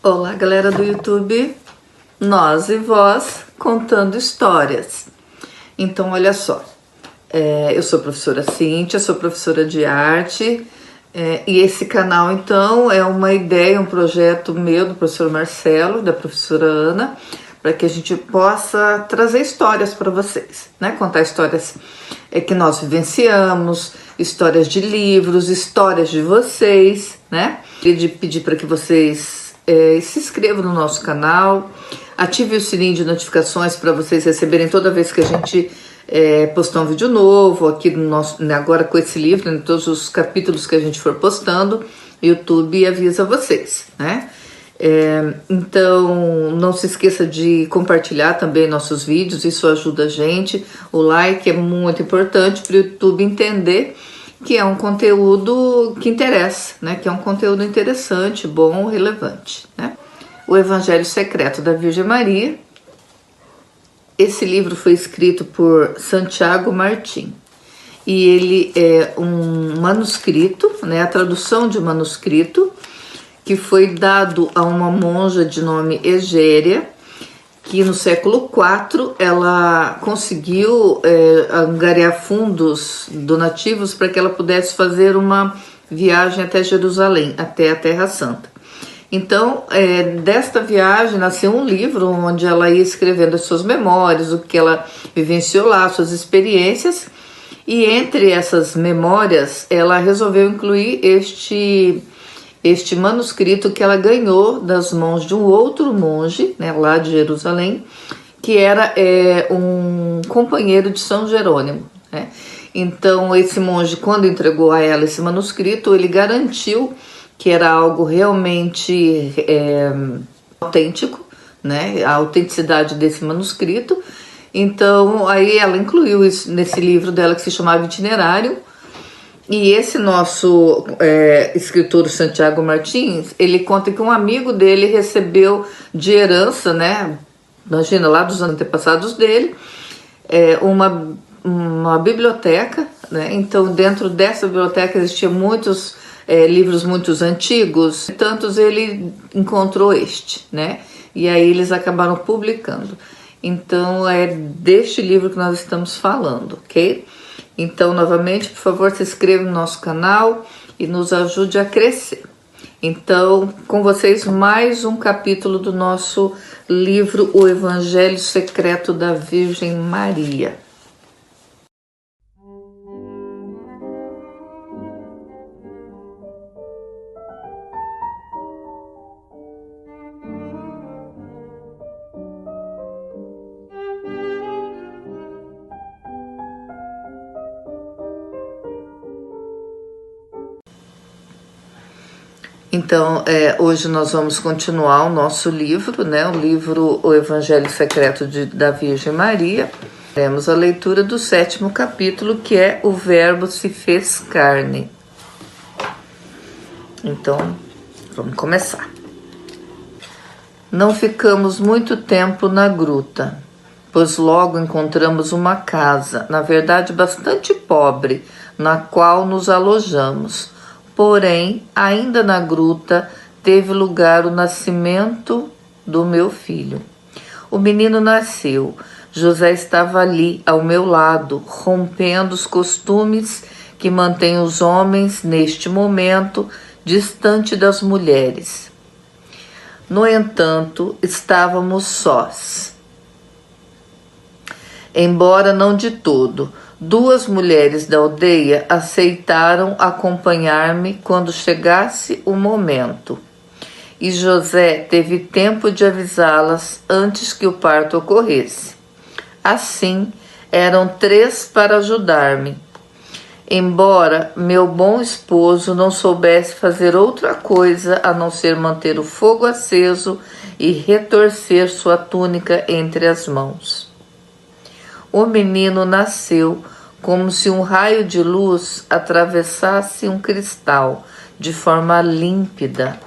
Olá, galera do YouTube, nós e vós contando histórias. Então, olha só, eu sou a professora Cíntia, sou professora de arte, e esse canal, então, é uma ideia, um projeto meu, do professor Marcelo, da professora Ana, para que a gente possa trazer histórias para vocês, né? Contar histórias que nós vivenciamos, histórias de livros, histórias de vocês, né? E pedir para que vocês se inscrevam no nosso canal, ative o sininho de notificações para vocês receberem toda vez que a gente postar um vídeo novo aqui no nosso, agora com esse livro, em todos os capítulos que a gente for postando, YouTube avisa vocês, né? Então não se esqueça de compartilhar também nossos vídeos, isso ajuda a gente. O like é muito importante para o YouTube entender que é um conteúdo que interessa, né? Que é um conteúdo interessante, bom, relevante, né? O Evangelho Secreto da Virgem Maria. Esse livro foi escrito por Santiago Martim e ele é um manuscrito, né? A tradução de um manuscrito que foi dado a uma monja de nome Egéria, que no século IV ela conseguiu angariar fundos donativos para que ela pudesse fazer uma viagem até Jerusalém, até a Terra Santa. Então, desta viagem nasceu um livro onde ela ia escrevendo as suas memórias, o que ela vivenciou lá, suas experiências, e entre essas memórias ela resolveu incluir este manuscrito que ela ganhou das mãos de um outro monge, né, lá de Jerusalém, que era um companheiro de São Jerônimo, né? Então esse monge, quando entregou a ela esse manuscrito, ele garantiu que era algo realmente autêntico, né, a autenticidade desse manuscrito. Então aí ela incluiu isso nesse livro dela que se chamava Itinerário. E esse nosso escritor Santiago Martins, ele conta que um amigo dele recebeu de herança, né? Imagina, lá dos antepassados dele, uma biblioteca, né? Então dentro dessa biblioteca existiam muitos livros muito antigos, tantos ele encontrou este, né? E aí eles acabaram publicando. Então é deste livro que nós estamos falando, ok? Então, novamente, por favor, se inscreva no nosso canal e nos ajude a crescer. Então, com vocês, mais um capítulo do nosso livro O Evangelho Secreto da Virgem Maria. Então, hoje nós vamos continuar o nosso livro, né? O livro O Evangelho Secreto da Virgem Maria. Temos a leitura do 7º capítulo, que é O Verbo se fez carne. Então, vamos começar. Não ficamos muito tempo na gruta, pois logo encontramos uma casa, na verdade bastante pobre, na qual nos alojamos. Porém, ainda na gruta, teve lugar o nascimento do meu filho. O menino nasceu. José estava ali, ao meu lado, rompendo os costumes que mantêm os homens, neste momento, distante das mulheres. No entanto, estávamos sós. Embora não de todo. 2 mulheres da aldeia aceitaram acompanhar-me quando chegasse o momento, e José teve tempo de avisá-las antes que o parto ocorresse. Assim, eram 3 para ajudar-me. Embora meu bom esposo não soubesse fazer outra coisa a não ser manter o fogo aceso e retorcer sua túnica entre as mãos. O menino nasceu como se um raio de luz atravessasse um cristal de forma límpida.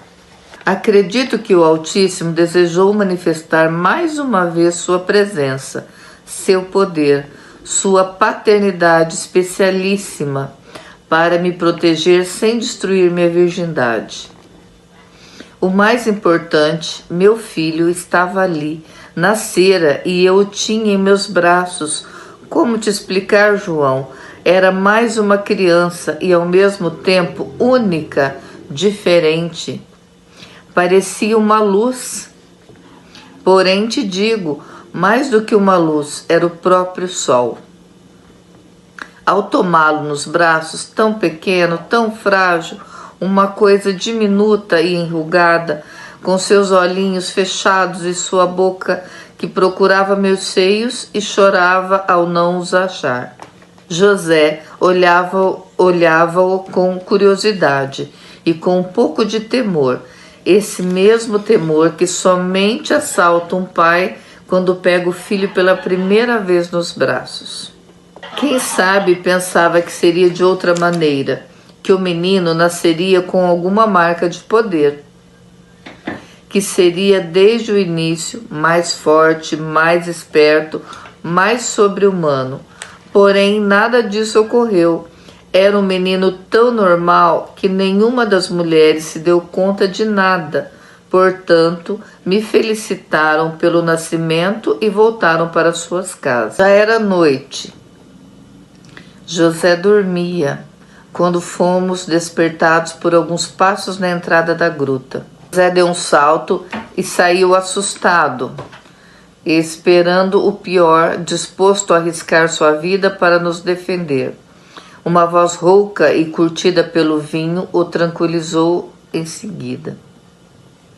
Acredito que o Altíssimo desejou manifestar mais uma vez sua presença, seu poder, sua paternidade especialíssima, para me proteger sem destruir minha virgindade. O mais importante, meu filho estava ali, nascera e eu o tinha em meus braços. Como te explicar, João? Era mais uma criança e ao mesmo tempo única, diferente. Parecia uma luz. Porém, te digo, mais do que uma luz, era o próprio sol. Ao tomá-lo nos braços, tão pequeno, tão frágil, uma coisa diminuta e enrugada, com seus olhinhos fechados e sua boca que procurava meus seios e chorava ao não os achar. José olhava-o com curiosidade e com um pouco de temor, esse mesmo temor que somente assalta um pai quando pega o filho pela primeira vez nos braços. Quem sabe pensava que seria de outra maneira, que o menino nasceria com alguma marca de poder, que seria desde o início mais forte, mais esperto, mais sobre-humano. Porém, nada disso ocorreu. Era um menino tão normal que nenhuma das mulheres se deu conta de nada. Portanto, me felicitaram pelo nascimento e voltaram para suas casas. Já era noite. José dormia quando fomos despertados por alguns passos na entrada da gruta. José deu um salto e saiu assustado, esperando o pior, disposto a arriscar sua vida para nos defender. Uma voz rouca e curtida pelo vinho o tranquilizou em seguida.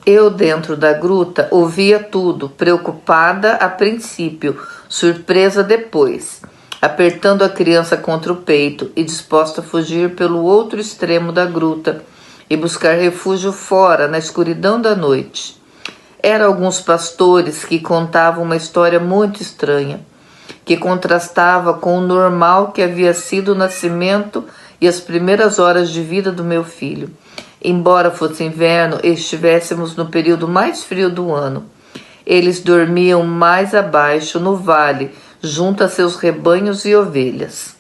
Eu, dentro da gruta, ouvia tudo, preocupada a princípio, surpresa depois, apertando a criança contra o peito e disposta a fugir pelo outro extremo da gruta e buscar refúgio fora, na escuridão da noite. Eram alguns pastores que contavam uma história muito estranha, que contrastava com o normal que havia sido o nascimento e as primeiras horas de vida do meu filho. Embora fosse inverno e estivéssemos no período mais frio do ano, eles dormiam mais abaixo, no vale, junto a seus rebanhos e ovelhas.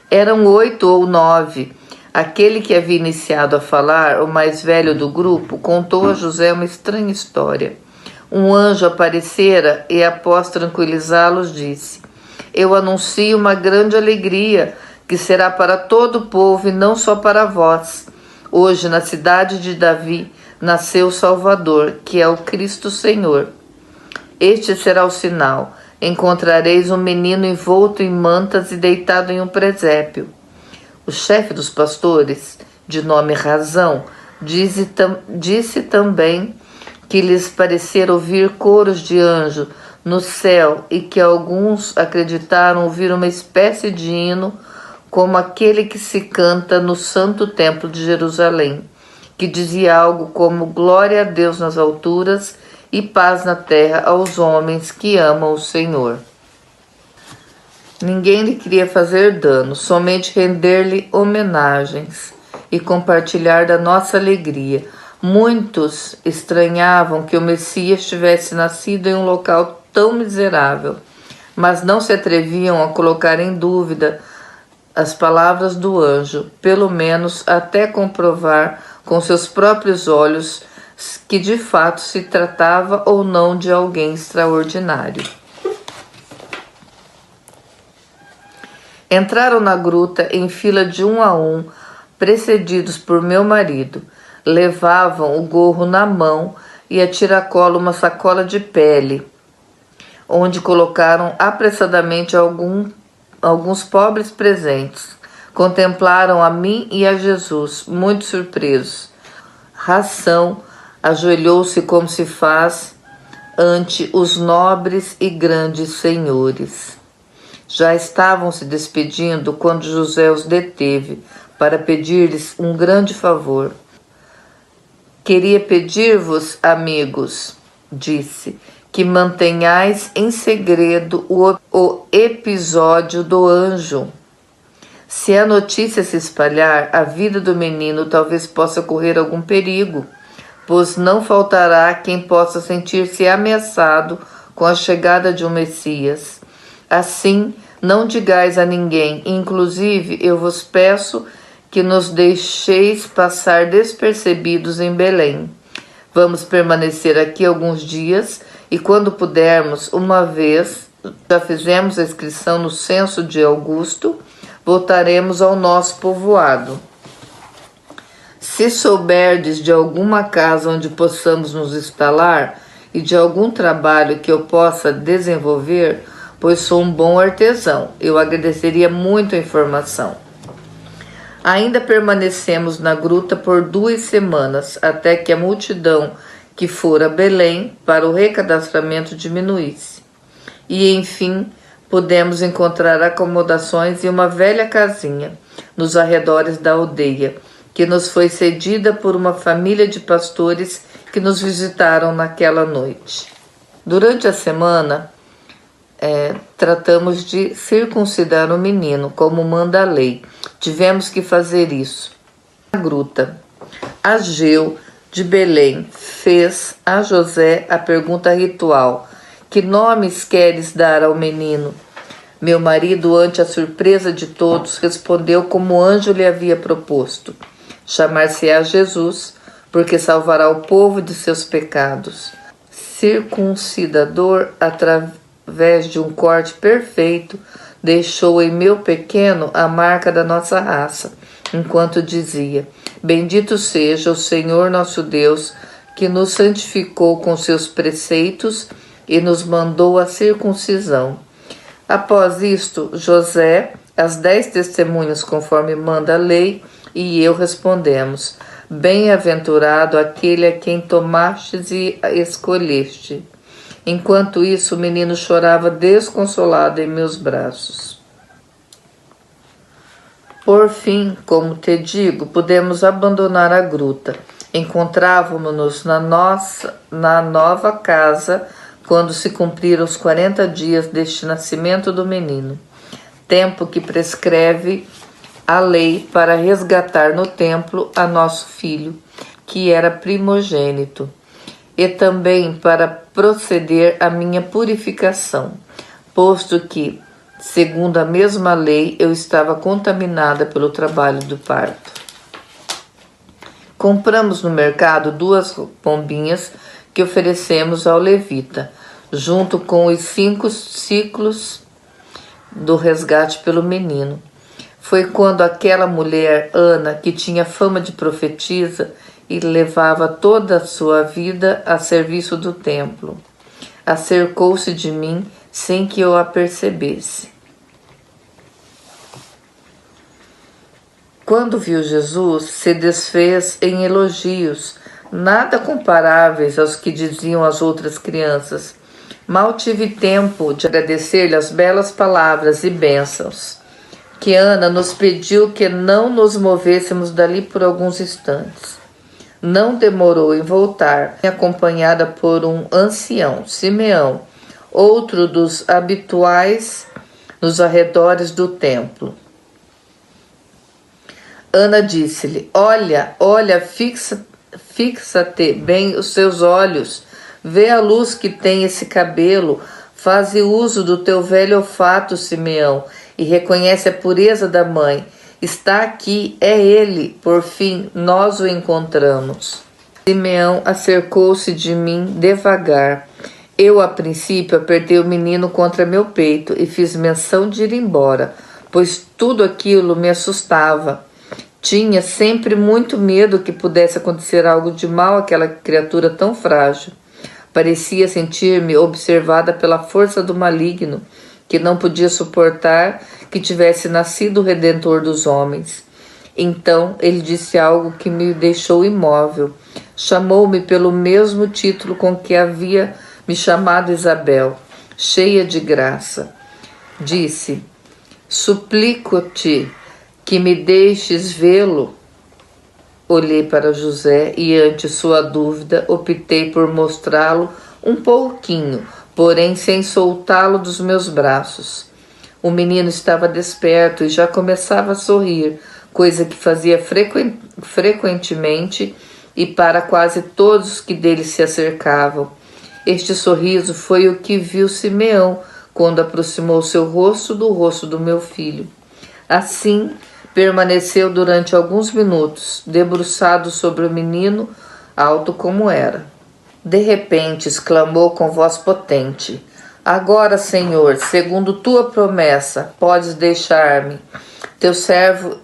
Eram 8 ou 9. Aquele que havia iniciado a falar, o mais velho do grupo, contou a José uma estranha história. Um anjo aparecera e, após tranquilizá-los, disse: Eu anuncio uma grande alegria, que será para todo o povo e não só para vós. Hoje, na cidade de Davi, nasceu o Salvador, que é o Cristo Senhor. Este será o sinal. Encontrareis um menino envolto em mantas e deitado em um presépio. O chefe dos pastores, de nome Razão, disse também que lhes parecera ouvir coros de anjo no céu e que alguns acreditaram ouvir uma espécie de hino como aquele que se canta no Santo Templo de Jerusalém, que dizia algo como glória a Deus nas alturas e paz na terra aos homens que amam o Senhor. Ninguém lhe queria fazer dano, somente render-lhe homenagens e compartilhar da nossa alegria. Muitos estranhavam que o Messias tivesse nascido em um local tão miserável, mas não se atreviam a colocar em dúvida as palavras do anjo, pelo menos até comprovar com seus próprios olhos que de fato se tratava ou não de alguém extraordinário. Entraram na gruta em fila de 1 a 1, precedidos por meu marido. Levavam o gorro na mão e a tiracolo uma sacola de pele, onde colocaram apressadamente alguns pobres presentes. Contemplaram a mim e a Jesus, muito surpresos. Ração ajoelhou-se como se faz ante os nobres e grandes senhores. Já estavam se despedindo quando José os deteve para pedir-lhes um grande favor. Queria pedir-vos, amigos, disse, que mantenhais em segredo o episódio do anjo. Se a notícia se espalhar, a vida do menino talvez possa correr algum perigo, pois não faltará quem possa sentir-se ameaçado com a chegada de um Messias. Assim, não digais a ninguém, inclusive eu vos peço que nos deixeis passar despercebidos em Belém. Vamos permanecer aqui alguns dias e, quando pudermos, uma vez já fizemos a inscrição no censo de Augusto, voltaremos ao nosso povoado. Se souberdes de alguma casa onde possamos nos instalar e de algum trabalho que eu possa desenvolver, pois sou um bom artesão, eu agradeceria muito a informação. Ainda permanecemos na gruta por 2 semanas, até que a multidão que fora a Belém para o recadastramento diminuísse. E, enfim, pudemos encontrar acomodações em uma velha casinha, nos arredores da aldeia, que nos foi cedida por uma família de pastores que nos visitaram naquela noite. Durante a semana, tratamos de circuncidar o menino, como manda a lei. Tivemos que fazer isso. Na gruta, Ageu, de Belém, fez a José a pergunta ritual: que nomes queres dar ao menino? Meu marido, ante a surpresa de todos, respondeu como o anjo lhe havia proposto: chamar-se-á Jesus, porque salvará o povo de seus pecados. Circuncidador, através de um corte perfeito, deixou em meu pequeno a marca da nossa raça, enquanto dizia: bendito seja o Senhor nosso Deus, que nos santificou com seus preceitos e nos mandou a circuncisão. Após isto, José, as 10 testemunhas conforme manda a lei, e eu respondemos: bem-aventurado aquele a quem tomastes e escolheste. Enquanto isso, o menino chorava desconsolado em meus braços. Por fim, como te digo, pudemos abandonar a gruta. Encontrávamos-nos na nova casa quando se cumpriram os 40 dias deste nascimento do menino, tempo que prescreve a lei para resgatar no templo a nosso filho, que era primogênito, e também para proceder à minha purificação, posto que, segundo a mesma lei, eu estava contaminada pelo trabalho do parto. Compramos no mercado 2 pombinhas que oferecemos ao levita, junto com os 5 ciclos do resgate pelo menino. Foi quando aquela mulher, Ana, que tinha fama de profetisa e levava toda a sua vida a serviço do templo, acercou-se de mim sem que eu a percebesse. Quando viu Jesus, se desfez em elogios, nada comparáveis aos que diziam as outras crianças. Mal tive tempo de agradecer-lhe as belas palavras e bênçãos, que Ana nos pediu que não nos movêssemos dali por alguns instantes. Não demorou em voltar, acompanhada por um ancião, Simeão, outro dos habituais nos arredores do templo. Ana disse-lhe: olha, fixa-te bem os seus olhos, vê a luz que tem esse cabelo, faze uso do teu velho olfato, Simeão, e reconhece a pureza da mãe. Está aqui, é ele, por fim, nós o encontramos. Simeão acercou-se de mim devagar. Eu, a princípio, apertei o menino contra meu peito e fiz menção de ir embora, pois tudo aquilo me assustava. Tinha sempre muito medo que pudesse acontecer algo de mal àquela criatura tão frágil. Parecia sentir-me observada pela força do maligno, que não podia suportar que tivesse nascido o Redentor dos homens. Então ele disse algo que me deixou imóvel. Chamou-me pelo mesmo título com que havia me chamado Isabel, cheia de graça. Disse: suplico-te que me deixes vê-lo. Olhei para José e, ante sua dúvida, optei por mostrá-lo um pouquinho, porém sem soltá-lo dos meus braços. O menino estava desperto e já começava a sorrir, coisa que fazia frequentemente e para quase todos que dele se acercavam. Este sorriso foi o que viu Simeão quando aproximou seu rosto do rosto do meu filho. Assim, permaneceu durante alguns minutos, debruçado sobre o menino, alto como era. De repente exclamou com voz potente: Agora, Senhor, segundo tua promessa, podes deixar teu servo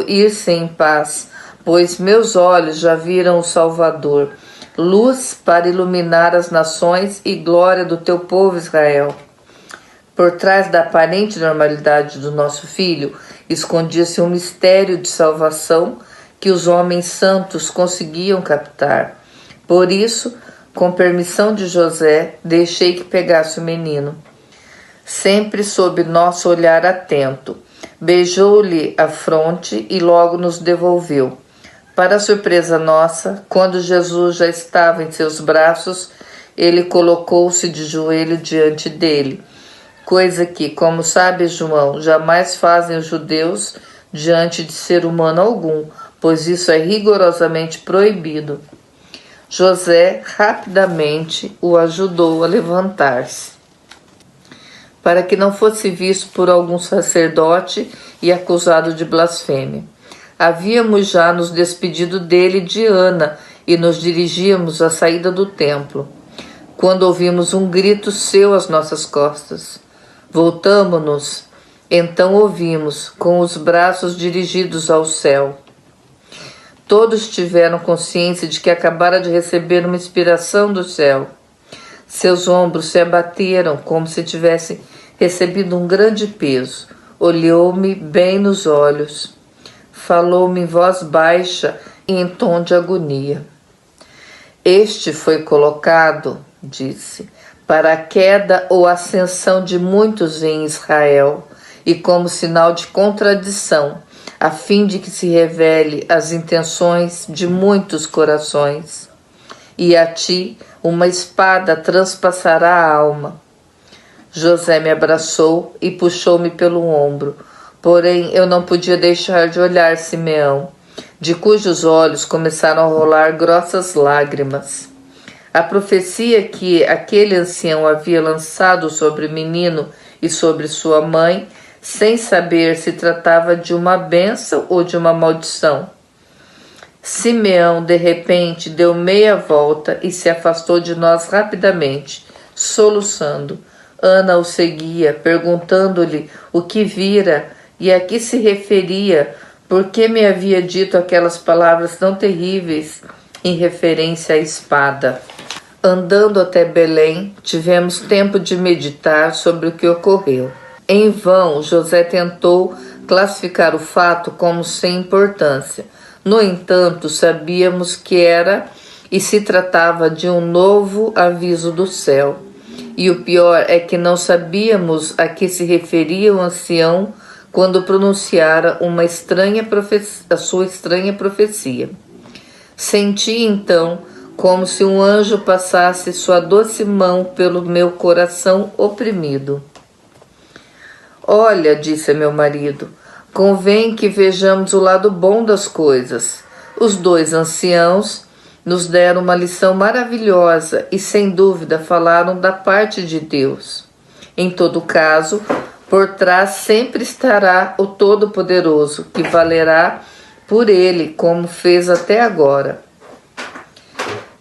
ir-se em paz, pois meus olhos já viram o Salvador, luz para iluminar as nações e glória do teu povo Israel. Por trás da aparente normalidade do nosso filho, escondia-se um mistério de salvação que os homens santos conseguiam captar. Por isso, com permissão de José, deixei que pegasse o menino. Sempre sob nosso olhar atento, beijou-lhe a fronte e logo nos devolveu. Para surpresa nossa, quando Jesus já estava em seus braços, ele colocou-se de joelho diante dele, coisa que, como sabe João, jamais fazem os judeus diante de ser humano algum, pois isso é rigorosamente proibido. José rapidamente o ajudou a levantar-se, para que não fosse visto por algum sacerdote e acusado de blasfêmia. Havíamos já nos despedido dele e de Ana e nos dirigíamos à saída do templo, quando ouvimos um grito seu às nossas costas. Voltamo-nos, então ouvimos, com os braços dirigidos ao céu. Todos tiveram consciência de que acabara de receber uma inspiração do céu. Seus ombros se abateram como se tivessem recebido um grande peso. Olhou-me bem nos olhos. Falou-me em voz baixa e em tom de agonia. Este foi colocado, disse, para a queda ou ascensão de muitos em Israel e como sinal de contradição, a fim de que se revele as intenções de muitos corações. E a ti uma espada transpassará a alma. José me abraçou e puxou-me pelo ombro, porém eu não podia deixar de olhar Simeão, de cujos olhos começaram a rolar grossas lágrimas. A profecia que aquele ancião havia lançado sobre o menino e sobre sua mãe, sem saber se tratava de uma bênção ou de uma maldição. Simeão, de repente, deu meia volta e se afastou de nós rapidamente, soluçando. Ana o seguia, perguntando-lhe o que vira e a que se referia, por que me havia dito aquelas palavras tão terríveis em referência à espada. Andando até Belém, tivemos tempo de meditar sobre o que ocorreu. Em vão, José tentou classificar o fato como sem importância. No entanto, sabíamos que era e se tratava de um novo aviso do céu. E o pior é que não sabíamos a que se referia o ancião quando pronunciara a sua estranha profecia. Senti então como se um anjo passasse sua doce mão pelo meu coração oprimido. Olha, disse a meu marido, convém que vejamos o lado bom das coisas. Os dois anciãos nos deram uma lição maravilhosa e, sem dúvida, falaram da parte de Deus. Em todo caso, por trás sempre estará o Todo-Poderoso, que valerá por ele, como fez até agora.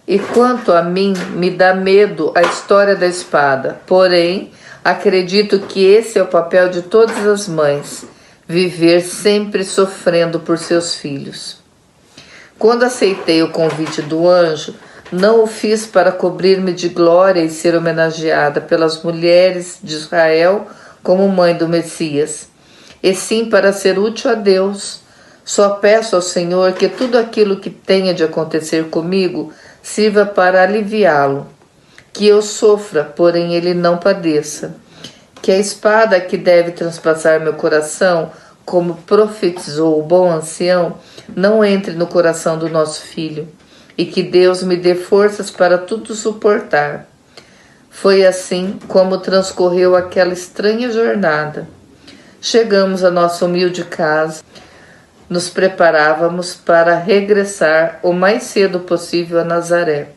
E quanto a mim, me dá medo a história da espada. Porém, acredito que esse é o papel de todas as mães, viver sempre sofrendo por seus filhos. Quando aceitei o convite do anjo, não o fiz para cobrir-me de glória e ser homenageada pelas mulheres de Israel como mãe do Messias, e sim para ser útil a Deus. Só peço ao Senhor que tudo aquilo que tenha de acontecer comigo sirva para aliviá-lo, que eu sofra, porém ele não padeça, que a espada que deve transpassar meu coração, como profetizou o bom ancião, não entre no coração do nosso filho, e que Deus me dê forças para tudo suportar. Foi assim como transcorreu aquela estranha jornada. Chegamos à nossa humilde casa, nos preparávamos para regressar o mais cedo possível a Nazaré.